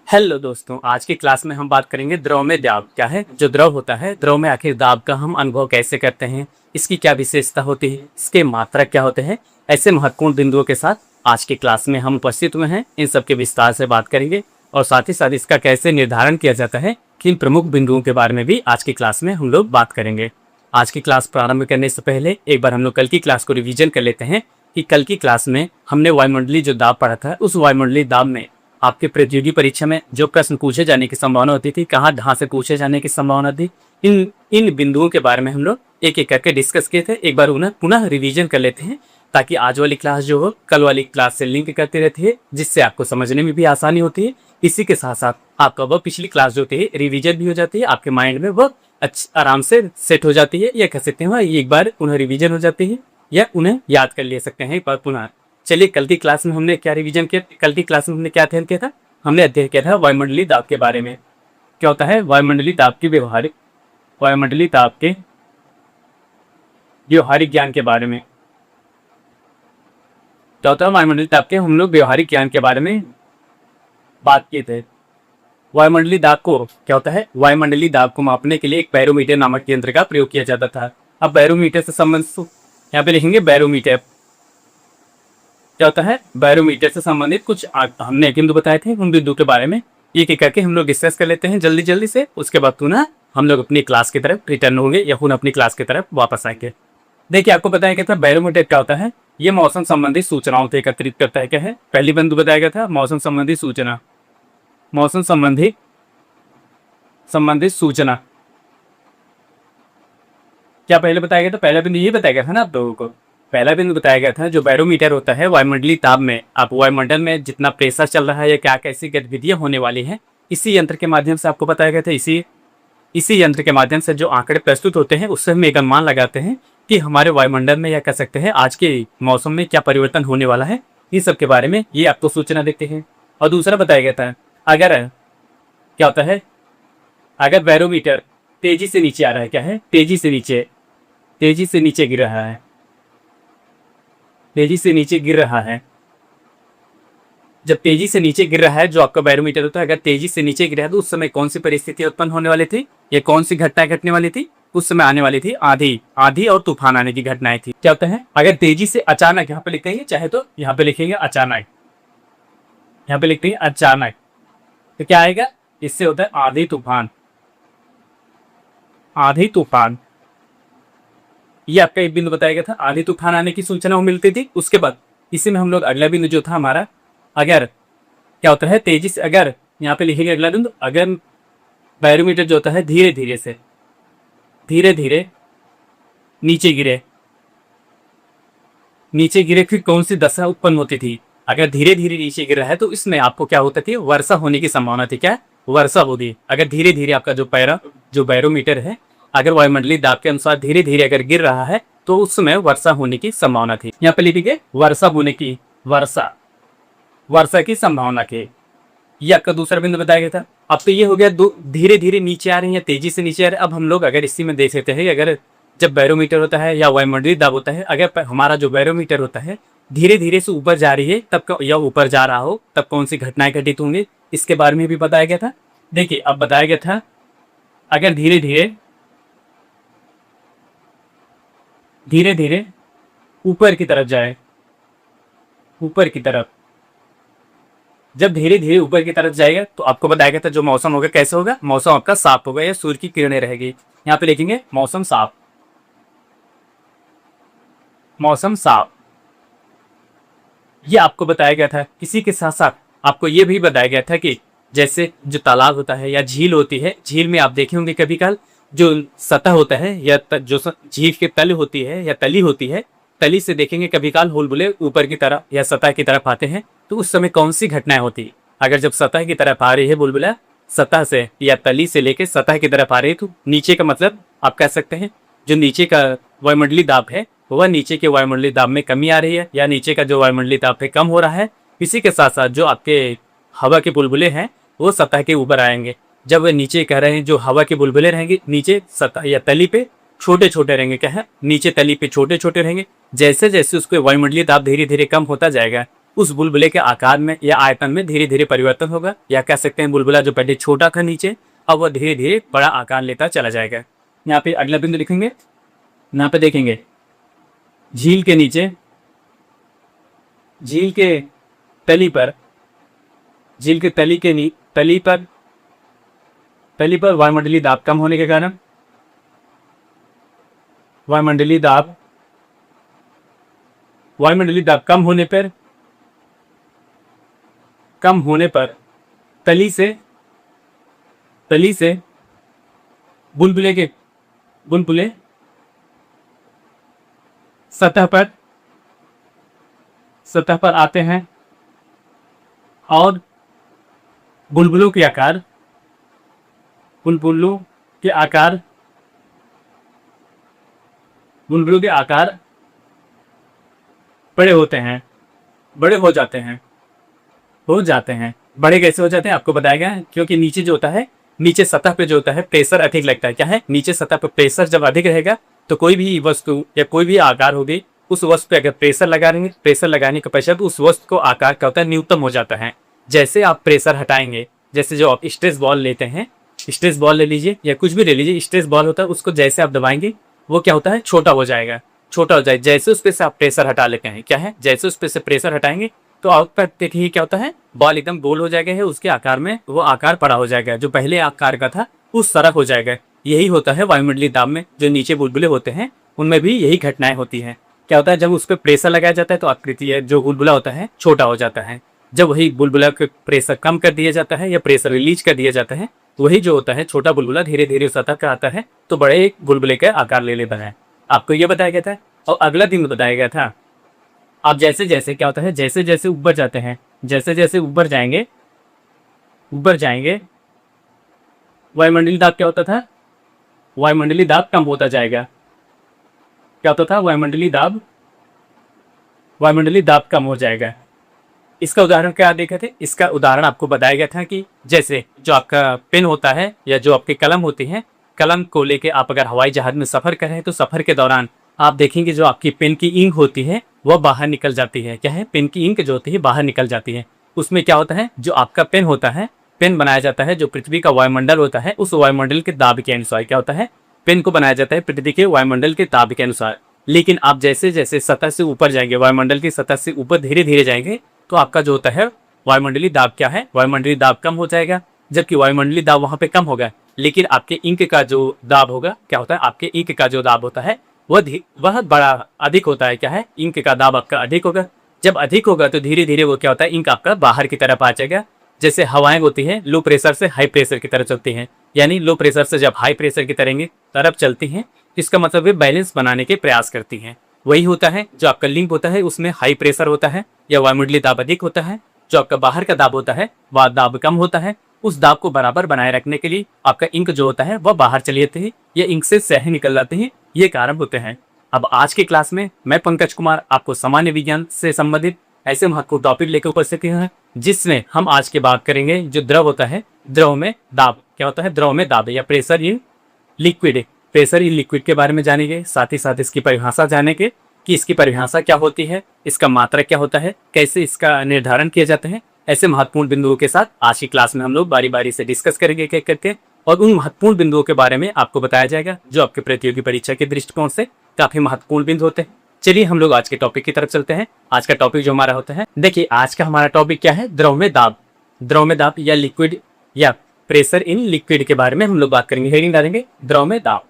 Hello दोस्तों, आज की क्लास में हम बात करेंगे द्रव में दाब क्या है। जो द्रव होता है, द्रव में आखिर दाब का हम अनुभव कैसे करते हैं, इसकी क्या विशेषता होती है, इसके मात्रक क्या होते हैं। ऐसे महत्वपूर्ण बिंदुओं के साथ आज की क्लास में हम उपस्थित हुए हैं। इन सब के विस्तार से बात करेंगे और साथ ही साथ इसका कैसे निर्धारण किया जाता है, किन प्रमुख बिंदुओं के बारे में भी आज की क्लास में हम लोग बात करेंगे। आज की क्लास प्रारंभ करने से पहले एक बार हम लोग कल की क्लास को रिवीजन कर लेते हैं कि कल की क्लास में हमने वायुमंडलीय जो दाब पढ़ा था, उस वायुमंडलीय दाब में आपके प्रतियोगी परीक्षा में जो प्रश्न पूछे जाने की संभावना होती थी, कहाँ से पूछे जाने की संभावना थी, इन इन बिंदुओं के बारे में हम लोग एक एक करके डिस्कस किए थे। एक बार उन्हें पुनः रिवीजन कर लेते हैं ताकि आज वाली क्लास जो हो कल वाली क्लास से लिंक करती रहती है, जिससे आपको समझने में भी आसानी होती है। इसी के साथ साथ आपका वह पिछली क्लास जो होती है रिवीजन भी हो जाती है, आपके माइंड में वह आराम से सेट हो जाती है, या कह सकते हैं एक बार उन्हें रिवीजन हो जाती है या उन्हें याद कर ले सकते हैं एक बार पुनः। चलिए, कल की क्लास में हमने क्या रिवीजन किया, कल की क्लास में हमने क्या अध्ययन किया था। हमने अध्ययन किया था वायुमंडलीय दाब के बारे में। क्या होता है वायुमंडलीय दाब की वायुमंडलीय दाब के व्यवहारिक ज्ञान के बारे में। क्या होता है वायुमंडलीय दाब के हम लोग व्यवहारिक ज्ञान के बारे में बात किए थे। वायुमंडलीय दाब को क्या होता है, वायुमंडलीय दाब को मापने के लिए एक बैरोमीटर नामक यंत्र का प्रयोग किया जाता था। अब बैरोमीटर से संबंधित यहाँ पे लिखेंगे बैरोमीटर। क्या होता है बैरोमीटर से संबंधित कुछ हमने बिंदु बताए थे, उन बिंदु के बारे में एक एक करके हम लोग डिस्कस कर लेते हैं जल्दी जल्दी से। उसके बाद पुनः हम लोग अपनी क्लास की तरफ रिटर्न होंगे या पुनः अपनी क्लास की तरफ वापस आएंगे। देखिए, आपको बताया गया था बैरोमीटर क्या होता है। ये मौसम संबंधी सूचनाओं को एकत्रित करता है। क्या है पहली बिंदु बताया गया था, मौसम संबंधी सूचना। मौसम संबंधित सूचना क्या पहले बताया गया था, पहला बिंदु ये बताया गया था ना आप लोगों को। पहला बिंदु बताया गया था जो बैरोमीटर होता है वायुमंडलीय ताप में, आप वायुमंडल में जितना प्रेशर चल रहा है या क्या कैसी गतिविधियां होने वाली हैं, इसी यंत्र के माध्यम से आपको बताया गया था। इसी यंत्र के माध्यम से जो आंकड़े प्रस्तुत होते हैं उससे हम एक अनुमान लगाते हैं कि हमारे वायुमंडल में या कह सकते हैं आज के मौसम में क्या परिवर्तन होने वाला है। इस सब के बारे में ये आपको सूचना देते हैं। और दूसरा बताया गया था, अगर क्या होता है अगर बैरोमीटर तेजी से नीचे आ रहा है, क्या है तेजी से नीचे गिर रहा है, तेजी से नीचे गिर रहा है। जब तेजी से नीचे गिर रहा है जो आपका बैरोमीटर होता है, अगर तेजी से नीचे गिरा है तो उस समय कौन सी परिस्थिति उत्पन्न होने वाली थी, ये कौन सी घटनाएं घटने वाली थी। उस समय आने वाली थी आंधी और तूफान आने की घटनाएं थी। क्या होता है अगर तेजी से अचानक, यहाँ पे लिखेंगे चाहे तो यहाँ पे लिखेंगे अचानक, यहाँ पे लिखते हैं अचानक, तो क्या आएगा, इससे होता है आंधी तूफान। ये आपका एक बिंदु बताया गया था, आंधी तूफान आने की सूचना मिलती थी। उसके बाद इसी में हम लोग अगला बिंदु जो था हमारा, अगर क्या होता है तेजी से, अगर यहाँ पे लिखेंगे अगला बिंदु, अगर बैरोमीटर जो होता है धीरे धीरे नीचे गिरे फिर कौन सी दशा उत्पन्न होती थी। अगर धीरे धीरे नीचे गिर रहा है तो इसमें आपको क्या होता थी, वर्षा होने की संभावना थी। क्या वर्षा होती। अगर धीरे धीरे आपका जो बैरोमीटर है अगर वायुमंडलीय दाब के अनुसार धीरे धीरे अगर गिर रहा है तो उस समय वर्षा होने की संभावना थी। यहाँ पे लिखिए वर्षा की संभावना के। ये आपका दूसरा बिंदु बताया गया था। अब तो ये हो गया धीरे धीरे नीचे आ रही है, तेजी से नीचे आ रहे हैं। अब हम लोग अगर इसी में देख सकते हैं, अगर जब बैरोमीटर होता है या वायुमंडलीय दाब होता है, अगर हमारा जो बैरोमीटर होता है धीरे धीरे से ऊपर जा रही है तब या ऊपर जा रहा हो तब कौन सी घटनाएं घटित होंगी, इसके बारे में भी बताया गया था। देखिए, अब बताया गया था अगर धीरे धीरे ऊपर की तरफ जाए, जब धीरे धीरे ऊपर की तरफ जाएगा तो आपको बताया गया था जो मौसम होगा कैसे होगा, मौसम आपका साफ होगा या सूर्य की किरणें रहेगी। यहाँ पे लिखेंगे मौसम साफ। ये आपको बताया गया था। इसी के साथ साथ आपको ये भी बताया गया था कि जैसे जो तालाब होता है या झील होती है, झील में आप देखे होंगे कभी कल जो सतह होता है या जो झील के तल होती है या तली होती है, तली से देखेंगे कभी काल बुलबुले ऊपर की तरफ या सतह की तरफ आते हैं, तो उस समय कौन सी घटनाएं होती। अगर जब सतह की तरफ आ रही है बुलबुला, सतह से या तली से लेकर सतह की तरफ आ रही है, तो नीचे का मतलब आप कह सकते हैं जो नीचे का वायुमंडलीय दाब है वह नीचे के वायुमंडलीय दाब में कमी आ रही है या नीचे का जो वायुमंडलीय दाब है कम हो रहा है। इसी के साथ साथ जो आपके हवा के बुलबुले हैं वो सतह के ऊपर आएंगे। जब वे नीचे कह रहे हैं जो हवा के बुलबुले रहेंगे नीचे सतह या तली पे छोटे छोटे रहेंगे। क्या है नीचे तली पे छोटे छोटे रहेंगे। जैसे जैसे उसको वायुमंडलीय दाब धीरे धीरे कम होता जाएगा उस बुलबुले के आकार में या आयतन में धीरे धीरे परिवर्तन होगा, या कह सकते हैं बुलबुला जो पहले छोटा था नीचे, अब वह धीरे धीरे बड़ा आकार लेता चला जाएगा। यहाँ पे अगला बिंदु लिखेंगे, यहाँ पे देखेंगे झील के नीचे, झील के तली पर, झील के तली पर वायुमंडलीय दाब कम होने के कारण, वायुमंडलीय दाब कम होने पर तली से बुलबुले सतह पर आते हैं और बुलबुलों के आकार बड़े होते हैं, बड़े हो जाते हैं। बड़े कैसे हो जाते हैं आपको बताया गया है, क्योंकि नीचे जो होता है, नीचे सतह पे जो होता है प्रेशर अधिक लगता है। क्या है, नीचे सतह पे प्रेशर जब अधिक रहेगा तो कोई भी वस्तु या कोई भी आकार होगी, उस वस्तु पे अगर प्रेशर लगा देंगे, प्रेशर लगाने के पश्चात उस वस्तु को आकार क्या होता है, न्यूनतम हो जाता है। जैसे आप प्रेशर हटाएंगे, जैसे जो आप स्ट्रेस बॉल लेते हैं, स्ट्रेस बॉल ले लीजिए या कुछ भी ले लीजिए, स्ट्रेस बॉल होता है, उसको जैसे आप दबाएंगे वो क्या होता है, छोटा हो जाएगा। जैसे उस पे से आप प्रेशर हटा लेते हैं, क्या है, जैसे उस पे से प्रेशर हटाएंगे तो आउटपुट देखिए क्या होता है, बॉल एकदम गोल हो जाएगा, है उसके आकार में वो आकार बड़ा हो जाएगा, जो पहले आकार का था उस तरह हो जाएगा। यही होता है वायुमंडलीय दाब में, जो नीचे बुलबुले होते हैं उनमें भी यही घटनाएं होती हैं। क्या होता है, जब उस पर प्रेशर लगाया जाता है तो आकृति है जो बुलबुला होता है छोटा हो जाता है। जब वही बुलबुला का प्रेशर कम कर दिया जाता है या प्रेशर रिलीज कर दिया जाता है, वही जो होता है छोटा बुलबुला धीरे धीरे सतह पे आता है तो बड़े बुलबुले का आकार ले लेता है। आपको यह बताया गया था। और अगला दिन बताया गया था, आप जैसे जैसे क्या होता है, जैसे जैसे ऊपर जाते हैं, जैसे जैसे ऊपर जाएंगे वायुमंडलीय दाब क्या होता था, वायुमंडलीय दाब कम होता जाएगा। क्या होता था, वायुमंडलीय दाब कम हो जाएगा। इसका उदाहरण क्या देखे थे, इसका उदाहरण आपको बताया गया था कि जैसे जो आपका पेन होता है या जो आपकी कलम होती है, कलम को लेके आप अगर हवाई जहाज में सफर कर रहे हैं तो सफर के दौरान आप देखेंगे जो आपकी पेन की इंक होती है वह बाहर निकल जाती है। क्या है, पेन की इंक जो होती है बाहर निकल जाती है। उसमें क्या होता है, जो आपका पेन होता है, पेन बनाया जाता है जो पृथ्वी का वायुमंडल होता है, उस वायुमंडल के दाब के अनुसार क्या होता है, पेन को बनाया जाता है पृथ्वी के वायुमंडल के दाब के अनुसार। लेकिन आप जैसे जैसे सतह से ऊपर जाएंगे, वायुमंडल की सतह से ऊपर धीरे धीरे जाएंगे तो आपका जो होता है वायुमंडलीय दाब क्या है, वायुमंडलीय दाब कम हो जाएगा। जबकि वायुमंडलीय दाब वहां पे कम होगा, लेकिन आपके इंक का जो दाब होगा, क्या होता है, आपके इंक का जो दाब होता है वह बड़ा अधिक होता है। क्या है, इंक का दाब आपका अधिक होगा। जब अधिक होगा तो धीरे धीरे वो क्या होता है, इंक आपका बाहर की तरफ आ जाएगा। जैसे हवाएं होती हैं लो प्रेशर से हाई प्रेशर की तरफ चलती हैं, यानी लो प्रेशर से जब हाई प्रेशर की तरफ चलती हैं, इसका मतलब वे बैलेंस बनाने के प्रयास करती हैं। वही होता है जो आपका लिंक होता है, उसमें हाई प्रेशर होता है या वायुमंडलीय दाब अधिक होता है। जो आपका बाहर का दाब होता है वह दाब कम होता है। उस दाब को बराबर बनाए रखने के लिए आपका इंक जो होता है वह बाहर चली जाती है या इंक से स्याही निकल जाती है, ये कारण होते हैं। अब आज की क्लास में मैं पंकज कुमार आपको सामान्य विज्ञान से संबंधित ऐसे महत्वपूर्ण टॉपिक लेकर उपस्थित हैं, जिसमें हम आज की बात करेंगे जो द्रव होता है, द्रव में दाब क्या होता है, द्रव में दाब या pressure in liquid, pressure in liquid के बारे में जानेंगे। साथ ही साथ इसकी परिभाषा जानेंगे कि इसकी परिभाषा क्या होती है, इसका मात्रक क्या होता है, कैसे इसका निर्धारण किया जाता है। ऐसे महत्वपूर्ण बिंदुओं के साथ आज की क्लास में हम लोग बारी बारी से डिस्कस करेंगे एक एक करके, और उन महत्वपूर्ण बिंदुओं के बारे में आपको बताया जाएगा जो आपके प्रतियोगी परीक्षा के दृष्टिकोण से काफी महत्वपूर्ण बिंदु होते हैं। चलिए हम लोग आज के टॉपिक की तरफ चलते हैं। आज का टॉपिक जो हमारा होता है, देखिए आज का हमारा टॉपिक क्या है, द्रव में दाब। द्रव में दाब या लिक्विड या प्रेशर इन लिक्विड के बारे में हम लोग बात करेंगे। हेडिंग डालेंगे द्रव में दाब।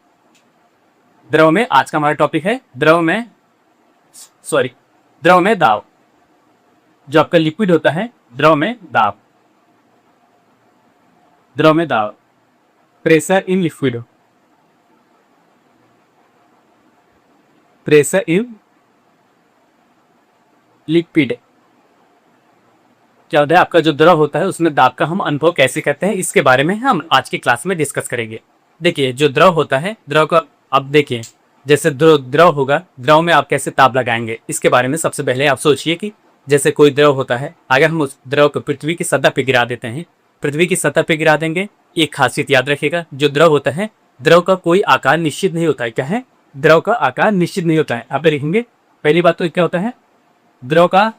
द्रव में आज का हमारा टॉपिक है द्रव में दाब। जो आपका लिक्विड होता है, द्रव में दाब, द्रव में दाब, pressure in liquid, pressure in liquid. क्या होता है, आपका जो द्रव होता है उसमें दाब का हम अनुभव कैसे करते हैं, इसके बारे में हम आज की क्लास में डिस्कस करेंगे। देखिए जो द्रव होता है, द्रव का अब देखिए जैसे द्रव होगा, द्रव में आप कैसे ताप लगाएंगे, इसके बारे में सबसे पहले आप सोचिए कि जैसे कोई द्रव होता है, अगर हम उस द्रव को पृथ्वी की सतह पे गिरा देते हैं, पृथ्वी की सतह पे गिरा देंगे, एक खासियत याद रखिएगा, जो द्रव होता है, द्रव का कोई आकार निश्चित नहीं होता है। क्या है, द्रव का आकार निश्चित नहीं होता है। आप लिखेंगे, पहली बात तो क्या होता है, द्रव का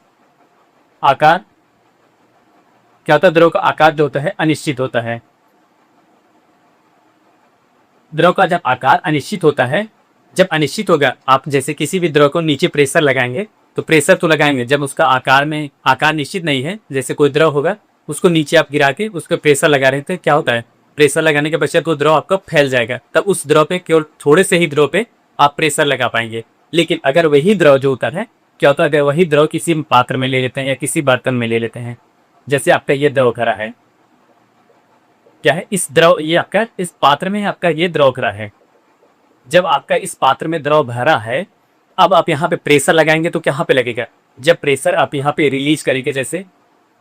आकार क्या होता है, द्रव का आकार जो होता है अनिश्चित होता है। द्रव का जब आकार अनिश्चित होता है, जब अनिश्चित होगा, आप जैसे किसी भी द्रव को नीचे प्रेशर लगाएंगे तो प्रेशर तो लगाएंगे, जब उसका आकार में आकार निश्चित नहीं है, जैसे कोई द्रव होगा उसको नीचे आप गिरा के उस पर प्रेशर लगा रहे थे, क्या होता है, प्रेशर लगाने के पश्चात वो द्रव आपका फैल जाएगा, तब उस द्रव पे केवल थोड़े से ही द्रव पे आप प्रेशर लगा पाएंगे। लेकिन अगर वही द्रव जो होता है, क्या होता है, अगर वही द्रव किसी पात्र में ले लेते हैं या किसी बर्तन में ले लेते हैं, जैसे आपका ये द्रव खरा है, क्या है, इस द्रव, ये आपका इस पात्र में आपका ये द्रव खरा है, जब आपका इस पात्र में द्रव भरा है, अब आप यहाँ पे प्रेशर लगाएंगे तो कहाँ पे लगेगा, जब प्रेशर आप यहाँ पे रिलीज करेंगे, जैसे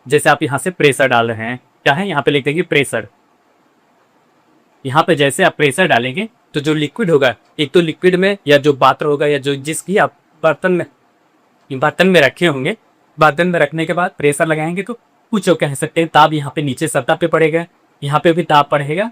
जैसे आप यहाँ से प्रेशर डाल रहे हैं, क्या है, यहाँ पे लिख देंगे प्रेशर, यहाँ पे जैसे आप प्रेशर डालेंगे तो जो लिक्विड होगा, एक तो लिक्विड में या जो पात्र होगा या जो जिसकी आप बर्तन में रखे होंगे, बर्तन में रखने के बाद प्रेशर लगाएंगे तो कुछ कह सकते हैं ताप यहाँ पे नीचे सतह पे पड़ेगा, यहाँ पे भी ताप पड़ेगा,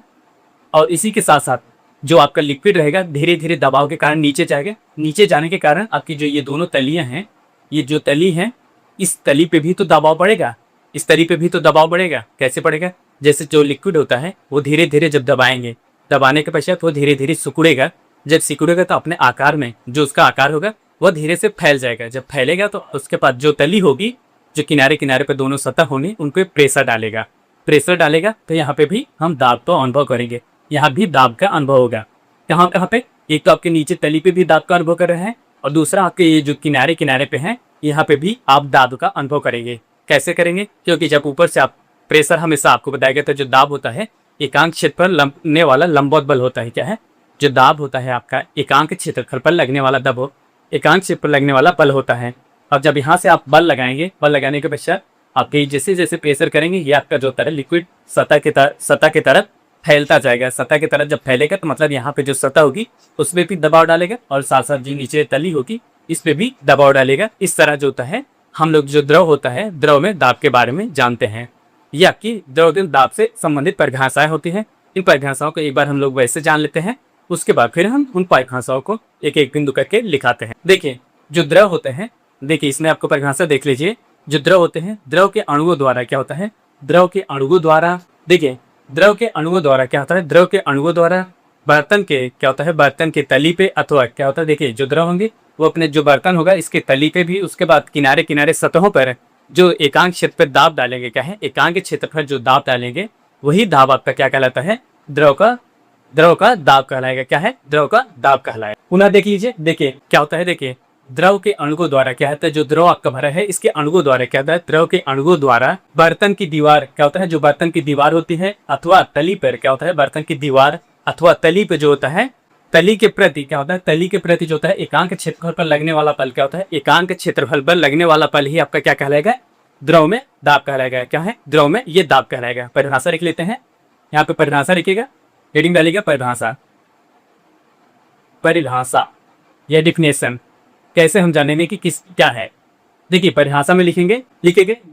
और इसी के साथ साथ जो आपका लिक्विड रहेगा धीरे धीरे दबाव के कारण नीचे जाएगा, नीचे जाने के कारण आपकी जो ये दोनों तलियां हैं, ये जो तली है, इस तली पे भी तो दबाव पड़ेगा, इस तली पे भी तो दबाव पड़ेगा, कैसे पड़ेगा, जैसे जो लिक्विड होता है वो धीरे धीरे जब दबाएंगे, दबाने के पश्चात वो धीरे धीरे सिकुड़ेगा, जब सिकुड़ेगा तो अपने आकार में जो उसका आकार होगा वह धीरे से फैल जाएगा, जब फैलेगा तो उसके बाद जो तली होगी, जो किनारे किनारे पे दोनों सतह होंगी, उनको प्रेशर डालेगा, प्रेशर डालेगा तो यहाँ पे भी हम दाब को अनुभव करेंगे, यहाँ भी दाब का अनुभव होगा। कहाँ पे, एक तो आपके नीचे तली पे भी दाब का अनुभव कर रहे हैं, और दूसरा आपके ये जो किनारे किनारे पे है, यहाँ पे भी आप दाब का अनुभव करेंगे। कैसे करेंगे, क्योंकि जब ऊपर से आप प्रेशर, हमेशा आपको बताया गया था, जो दाब होता है एकांक क्षेत्र पर लगने वाला लंबवत बल होता है, क्या है, जो दाब होता है आपका एकांक क्षेत्रफल पर लगने वाला दबाव, एकांक क्षेत्र पर लगने वाला बल होता है। अब जब यहाँ से आप बल लगाएंगे, बल लगाने के पश्चात आपके जैसे जैसे प्रेशर करेंगे, ये आपका जो होता है लिक्विड सतह की तरफ फैलता जाएगा, सतह की तरफ जब फैलेगा तो मतलब यहाँ पे जो सतह होगी उस पर भी दबाव डालेगा, और साथ साथ जो नीचे तली होगी इस पे भी दबाव डालेगा। इस तरह जो होता है, हम लोग जो द्रव होता है, द्रव में दाब के बारे में जानते हैं। ये आपकी द्रव दाब से संबंधित परिभाषाएं होती हैं। इन परिभाषाओं को एक बार हम लोग वैसे जान लेते हैं, उसके बाद फिर हम उन परिभाषाओं को एक एक बिंदु करके लिखाते हैं। देखिए जो द्रव होते हैं, देखिए इसमें आपको परिभाषा देख लीजिए। जो द्रव होते हैं, द्रव के अणुओं द्वारा क्या होता है, द्रव के अणुओं द्वारा, देखिए द्रव के अणुओं द्वारा क्या होता है, द्रव के अणुओं द्वारा बर्तन के क्या होता है, बर्तन के तली पे अथवा क्या होता है, देखिए जो द्रव होंगे वो अपने जो बर्तन होगा इसके तली पे भी, उसके बाद किनारे किनारे सतहों पर जो एकांक क्षेत्र पर दाब डालेंगे, क्या है, एकांक क्षेत्र पर जो दाब डालेंगे वही दाब आपका क्या कहलाता है, द्रव का दाब कहलाएगा। क्या है, द्रव का दाब कहलाएगा। पुनः देख लीजिए, देखिए क्या होता है, देखिए द्रव के अणुओं द्वारा क्या होता है, जो द्रव आपका भरा है इसके अणुओं द्वारा क्या होता है, द्रव के अणुओं द्वारा बर्तन की दीवार क्या होता है, जो बर्तन की दीवार होती है अथवा तली पर क्या होता है, बर्तन की दीवार अथवा तली पे जो होता है, तली के प्रति क्या होता है, तली के प्रति जो होता है एकांक क्षेत्रफल पर लगने वाला बल क्या होता है, एकांक क्षेत्रफल पर लगने वाला बल ही आपका क्या कहलाएगा, द्रव में दाब कहलाएगा। क्या है, द्रव में ये दाब कहलाएगा। परिभाषा लिख लेते हैं, यहाँ पे परिभाषा लिखिएगा, हेडिंग डालिएगा परिभाषा या डिफिनेशन, कैसे हम जानेंगे कि किस क्या है। देखिए परिभाषा में लिखेंगे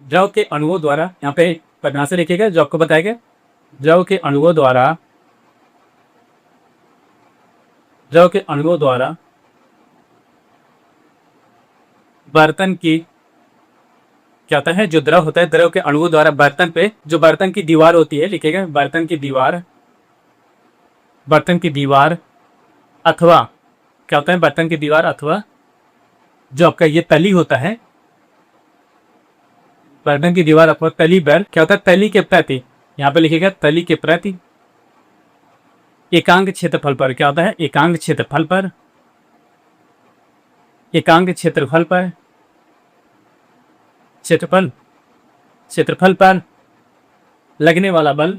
द्रव के अणुओं द्वारा, यहाँ पे परिभाषा लिखिएगा जो आपको बताएगा, द्रव के अणुओं द्वारा बर्तन की क्या होता है, जो द्रव होता है, द्रव के अणुओं द्वारा बर्तन पे जो बर्तन की दीवार होती है, लिखेगा बर्तन की दीवार अथवा क्या होता है, बर्तन की दीवार अथवा जो आपका ये तली होता है, बर्तन की दीवार अथवा तली पर क्या होता है, तली के प्रति, यहाँ पे लिखेगा तली के प्रति एकांक क्षेत्रफल पर क्या होता है, एकांक क्षेत्रफल पर लगने वाला बल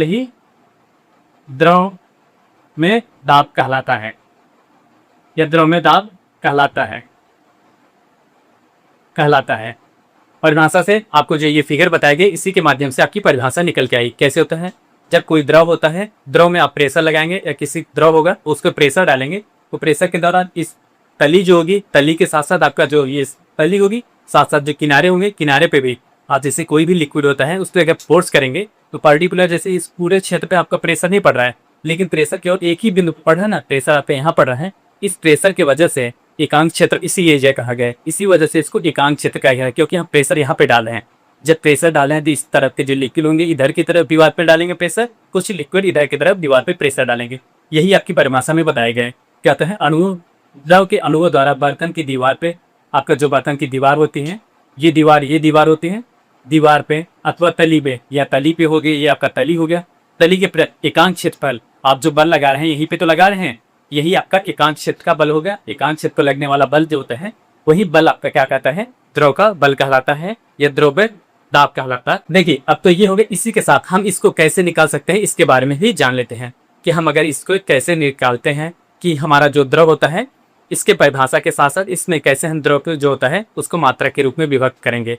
ही द्रव में दाब कहलाता है, या द्रव में दाब कहलाता है। परिभाषा से आपको जो ये फिगर बताए गए, इसी के माध्यम से आपकी परिभाषा निकल के आई। कैसे होता है, जब कोई द्रव होता है, द्रव में आप प्रेशर लगाएंगे या किसी द्रव होगा उसको प्रेशर डालेंगे, तो प्रेशर के दौरान इस तली जो होगी, तली के साथ साथ आपका जो ये तली होगी, साथ साथ जो किनारे होंगे, किनारे पे भी आप जैसे कोई भी लिक्विड होता है उस पर अगर फोर्स करेंगे तो पर्टिकुलर जैसे इस पूरे क्षेत्र पे आपका प्रेशर नहीं पड़ रहा है, लेकिन प्रेशर केवल एक ही बिंदु पड़ रहा है ना, प्रेशर आप यहाँ पड़ रहा है। इस प्रेशर की वजह से एकांक क्षेत्र इसी एरिया कहा गया है, इसी वजह से इसको एकांक क्षेत्र कहा गया है, क्योंकि हम प्रेशर यहाँ पे डाले हैं। जब प्रेशर डाले हैं तो इस तरफ के जो लिक्विड होंगे इधर की तरफ दीवार पे डालेंगे प्रेशर, कुछ लिक्विड इधर की तरफ दीवार पे प्रेशर डालेंगे। यही आपकी परिभाषा में बताया गया है। क्या होता है, अणुओं द्रव के अणुओं द्वारा बर्तन की दीवार पे, आपका जो बर्तन की दीवार होती है, ये दीवार होती है, दीवार पे अथवा तली पे, या तली पे हो गई, ये आपका तली हो गया। तली के एकांक क्षेत्रफल आप जो बल लगा रहे हैं यहीं पे तो लगा रहे हैं, यही आपका एकांक क्षेत्र का बल हो गया। एकांक क्षेत्र पर लगने वाला बल जो होता है वही बल आपका क्या कहता है, द्रव का बल कहलाता है, या द्रव में दाब कहलाता है। देखिए अब तो ये हो गया। इसी के साथ हम इसको कैसे निकाल सकते हैं इसके बारे में भी जान लेते हैं कि हम अगर इसको कैसे निकालते हैं कि हमारा जो द्रव होता है इसके परिभाषा के साथ साथ इसमें कैसे हम द्रव जो होता है उसको मात्रा के रूप में विभक्त करेंगे।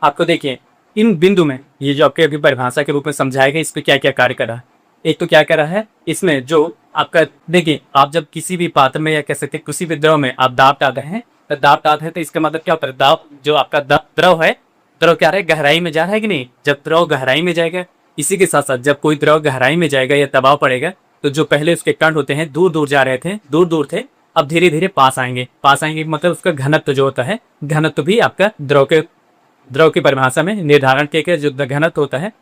आपको देखिए इन बिंदु में ये जो आपके अभी परिभाषा के रूप में समझाएगा इस पे क्या क्या कार्य कर रहा है। एक तो क्या कर रहा है इसमें जो आपका, देखिए आप जब किसी भी पात्र में या कह सकते हैं किसी भी द्रव में आप दाब डाल रहे हैं, तो दाब डाल रहे हैं तो इसका मतलब क्या होता है, दाब जो आपका द्रव है, द्रव क्या है, गहराई में जा रहा है कि नहीं। जब द्रव गहराई में जाएगा, इसी के साथ साथ जब कोई द्रव गहराई में जाएगा या दबाव पड़ेगा तो जो पहले उसके कण होते हैं दूर दूर जा रहे थे, दूर थे, अब धीरे धीरे पास आएंगे मतलब उसका घनत्व जो होता है, घनत्व भी आपका द्रव की परिभाषा में निर्धारण के जो घनत्व होता है,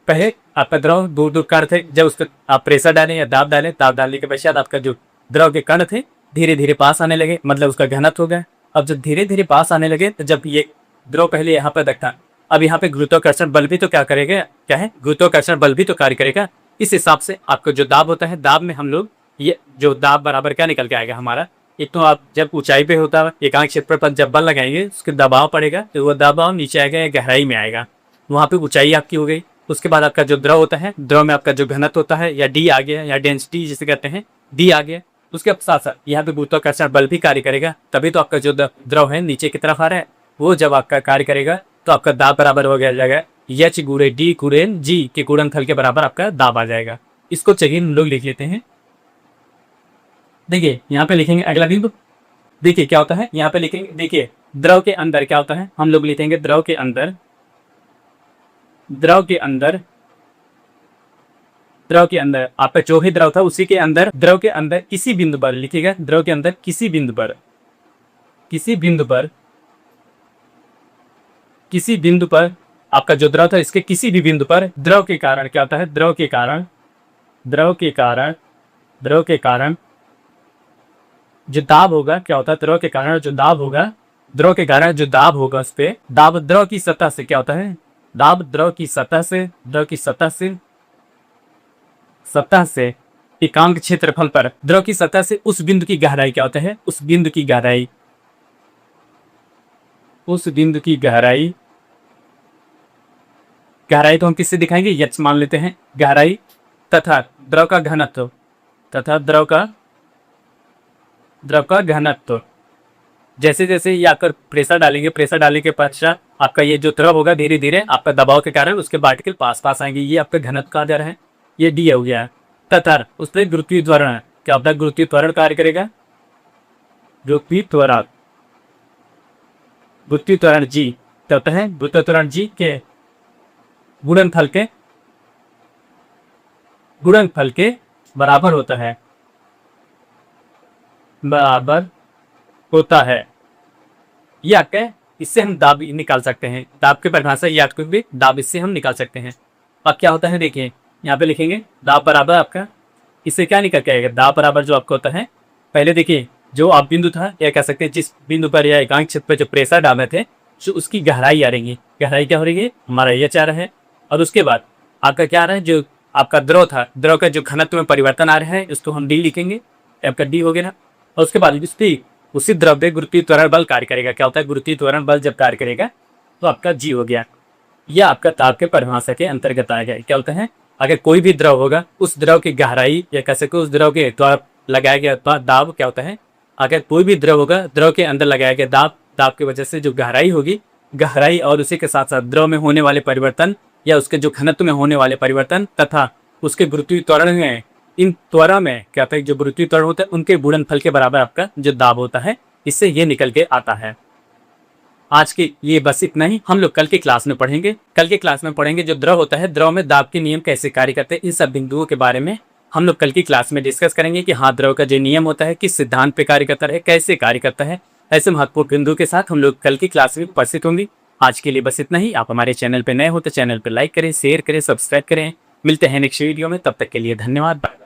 पहले आपका द्रव दूर दूर कण थे, जब उसको आप प्रेशर डालें या दाब डालने के पश्चात आपका जो द्रव के कण थे धीरे धीरे पास आने लगे, मतलब उसका घनत्व हो गया। अब जब धीरे धीरे पास आने लगे तो जब ये द्रव पहले यहाँ पर रखा, अब यहाँ पे गुरुत्वाकर्षण बल भी तो क्या करेगा, क्या है, गुरुत्वाकर्षण बल भी तो कार्य करेगा। इस हिसाब से आपका जो दाब होता है, दाब में हम लोग ये जो दाब बराबर क्या निकल के आएगा हमारा, एक तो आप जब ऊंचाई पे होता है एकांक क्षेत्र पर जब बल लगाएंगे उसके दबाव पड़ेगा तो वो दबाव नीचे आएगा या गहराई में आएगा, वहाँ पे ऊंचाई आपकी हो गई। उसके बाद आपका जो द्रव होता है, द्रव में आपका जो घनत्व होता है या डी आ गया या डेंसिटी जिसे कहते हैं, डी आ गया। उसके साथ साथ यहाँ पे गुरुत्वाकर्षण बल भी कार्य करेगा, तभी तो आपका जो द्रव है नीचे की तरफ आ रहा है, वो जब आपका कार्य करेगा तो आपका दाब बराबर हो जाएगा एच गुणे डी गुणन जी के गुणनफल के बराबर आपका दाब आ जाएगा। इसको चलिए हम लोग लिख लेते हैं। देखिए यहाँ पे लिखेंगे अगला बिंदु, देखिए क्या होता है यहाँ पे लिखेंगे, देखिए द्रव के अंदर क्या होता है, हम लोग लिखेंगे द्रव के अंदर आपका जो भी द्रव था उसी के अंदर, द्रव के अंदर किसी बिंदु पर लिखिएगा, द्रव के अंदर किसी बिंदु पर आपका जो द्रव था इसके किसी भी बिंदु पर द्रव के कारण क्या होता है, द्रव के कारण जो दाब होगा क्या होता है, द्रव के कारण जो दाब होगा उस पे दाब द्रव की सतह से क्या होता है, दाब द्रव की सतह से एकांक क्षेत्रफल पर, द्रव की सतह से उस बिंदु की गहराई क्या होता है, उस बिंदु की गहराई तो हम किससे दिखाएंगे, एच मान लेते हैं गहराई, तथा द्रव का घनत्व जैसे जैसे ये आकर प्रेशर डालने के पश्चात आपका ये जो द्रव होगा धीरे धीरे आपका दबाव के कारण उसके पार्टिकल पास आएंगे, ये आपका घनत्व का दर है, ये डी हो गया। तथा उस पर गुरुत्वीय त्वरण क्या होता है, गुरुत्वीय त्वरण कार्य करेगा, गुरुत्वीय त्वरण जी क्या होता है, गुरुत्वीय त्वरण जी के गुणनफल के बराबर होता है। ये आपका, इससे हम दाब निकाल सकते हैं, दाब की परिभाषा ये आपको भी दाब इससे हम निकाल सकते हैं। अब क्या होता है देखिए यहाँ पे लिखेंगे दाब बराबर आपका, इससे क्या निकल के आएगा, दाब बराबर जो आपको होता है, पहले देखिए जो आप बिंदु था या कह सकते हैं जिस बिंदु पर या एकांक क्षेत्र पर जो प्रेशर डाले थे जो उसकी गहराई आ रही है, गहराई क्या हो रही है हमारा ये चाह रहा है, और उसके बाद आपका क्या आ रहा है, जो आपका द्रव था, द्रव का जो घनत्व में परिवर्तन आ रहा है उसको हम डी लिखेंगे, आपका डी हो गया ना। और उसके बाद उसी द्रव पे गुरुत्वीय त्वरण बल कार्य करेगा, क्या होता है, गुरुत्वीय त्वरण बल जब कार्य करेगा तो आपका जी हो गया। यह आपका ताप के परिभाषा के अंतर्गत आ गया। क्या होता है, अगर कोई भी द्रव होगा उस द्रव की गहराई या कह सके उस द्रव के द्वारा लगाया गया दाब क्या होता है, अगर कोई भी द्रव होगा द्रव के अंदर लगाया गया दाब की वजह से जो गहराई होगी, गहराई और उसी के साथ साथ द्रव में होने वाले परिवर्तन या उसके जो घनत्व में होने वाले परिवर्तन तथा उसके गुरुत्वीय त्वरण में, इन त्वरण में क्या होता है, जो गुरुत्वीय त्वरण होता है उनके गुणनफल के बराबर आपका जो दाब होता है, इससे ये निकल के आता है। आज की ये बस इतना ही, हम लोग कल की क्लास में पढ़ेंगे। जो द्रव होता है, द्रव में दाब के नियम कैसे कार्य करते हैं, इन सब बिंदुओं के बारे में हम लोग कल की क्लास में डिस्कस करेंगे कि हाँ द्रव का जो नियम होता है किस सिद्धांत पे कार्य करता है, कैसे कार्य करता है। ऐसे महत्वपूर्ण बिंदु के साथ हम लोग कल की क्लास में उपस्थित होंगे। आज के लिए बस इतना ही। आप हमारे चैनल पे नए हो तो चैनल पे लाइक करें, शेयर करें, सब्सक्राइब करें। मिलते हैं नेक्स्ट वीडियो में, तब तक के लिए धन्यवाद।